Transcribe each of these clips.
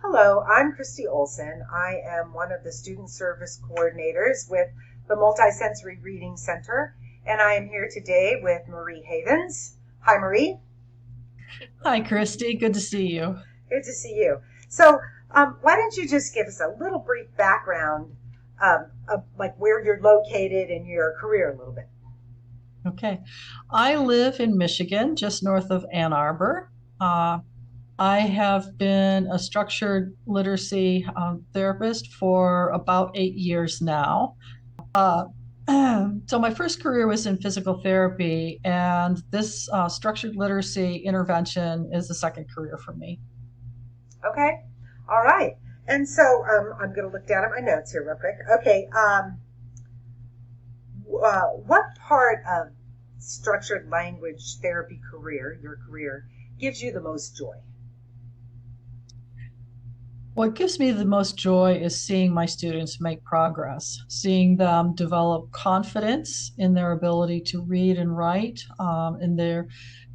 Hello, I'm Christy Olson. I am one of the student service coordinators with the Multisensory Reading Center, and I am here today with Marie Havens. Hi, Marie. Hi, Christy. Good to see you. Good to see you. So, why don't you just give us a little brief background of like where you're located and your career a little bit? Okay. I live in Michigan, just north of Ann Arbor. Uh, I have been a structured literacy therapist for about 8 years now. Uh, so, my first career was in physical therapy, and this structured literacy intervention is the second career for me. Okay. All right. And so I'm going to look down at my notes here real quick. Okay. What part of structured language therapy career, your career, gives you the most joy? What gives me the most joy is seeing my students make progress, seeing them develop confidence in their ability to read and write, in their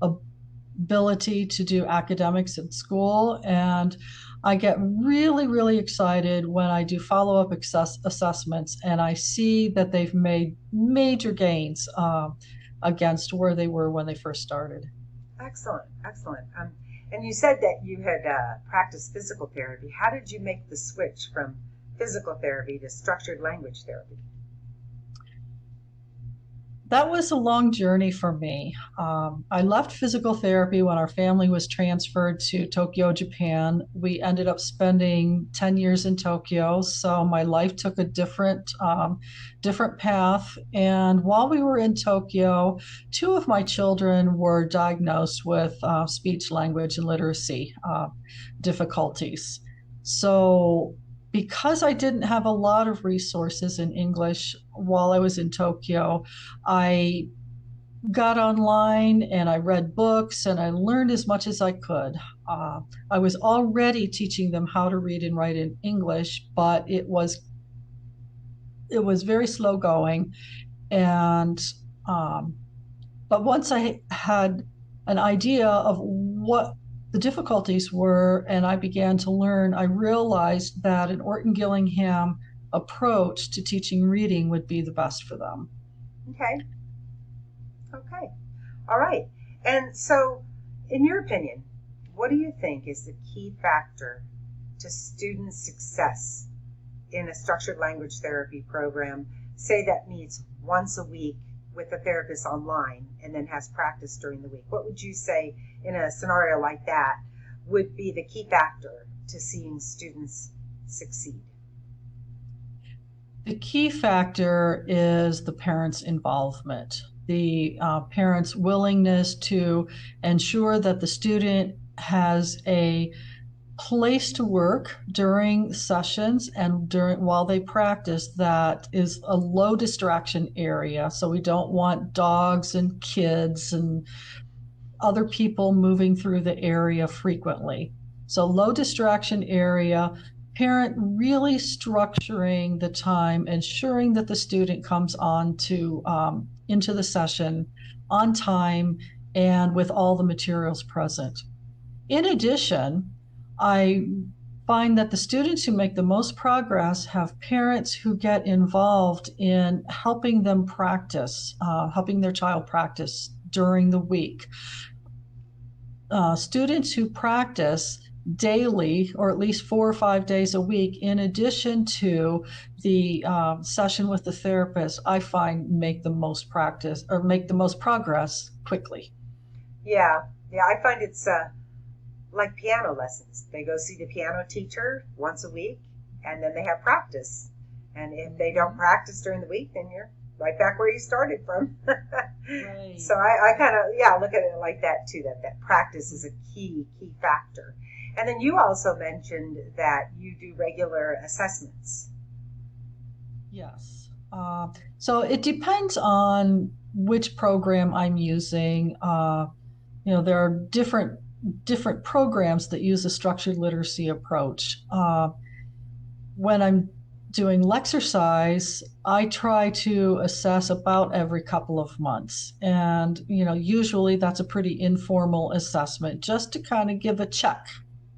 ability to do academics at school. And I get really, really excited when I do follow up assessments and I see that they've made major gains against where they were when they first started. Excellent, excellent. And you said that you had practiced physical therapy. How did you make the switch from physical therapy to structured language therapy? That was a long journey for me. I left physical therapy when our family was transferred to Tokyo, Japan. We ended up spending 10 years in Tokyo, so my life took a different path. And while we were in Tokyo, two of my children were diagnosed with speech, language, and literacy difficulties. So because I didn't have a lot of resources in English while I was in Tokyo, I got online and I read books and I learned as much as I could. Uh, I was already teaching them how to read and write in English, but it was very slow going. And um, but once I had an idea of what the difficulties were and I began to learn, I realized that an Orton Gillingham approach to teaching reading would be the best for them. Okay, okay, all right. And so, in your opinion, what do you think is the key factor to student success in a structured language therapy program, say that meets once a week with a therapist online and then has practice during the week? What would you say in a scenario like that would be the key factor to seeing students succeed? The key factor is the parents' involvement, the parents' willingness to ensure that the student has a place to work during sessions and during while they practice that is a low distraction area. So we don't want dogs and kids and other people moving through the area frequently. So low distraction area, parent really structuring the time, ensuring that the student comes on to into the session on time and with all the materials present. In addition, I find that the students who make the most progress have parents who get involved in helping them practice, helping their child practice during the week. Students who practice daily or at least 4 or 5 days a week in addition to the session with the therapist, I find make the most practice or make the most progress quickly. Yeah, yeah, I find it's like piano lessons. They go see the piano teacher once a week and then they have practice. And if they don't practice during the week, then you're right back where you started from. Right. So I kind of, yeah, look at it like that too, that practice is a key factor. And then you also mentioned that you do regular assessments. Yes. So it depends on which program I'm using. There are different programs that use a structured literacy approach. When I'm doing Lexercise, I try to assess about every couple of months. And, usually that's a pretty informal assessment just to kind of give a check.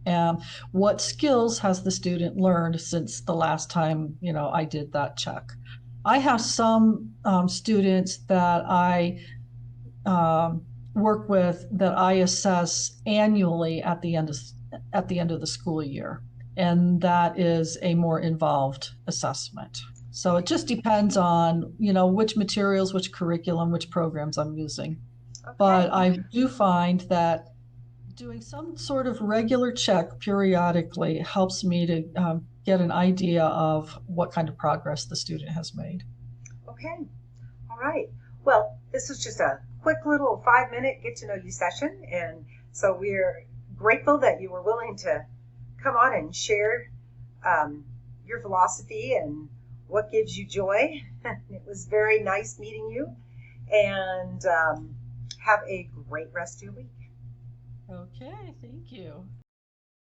and what skills has the student learned since the last time, I did that check. I have some students that I work with that I assess annually at the end of the school year, and that is a more involved assessment. So it just depends on which materials, which curriculum, which programs I'm using. Okay. But I do find that doing some sort of regular check periodically helps me to get an idea of what kind of progress the student has made. Okay. All right. Well, this was just a quick little 5-minute get to know you session. And so we're grateful that you were willing to come on and share your philosophy and what gives you joy. It was very nice meeting you. And have a great rest of your week. Okay, thank you.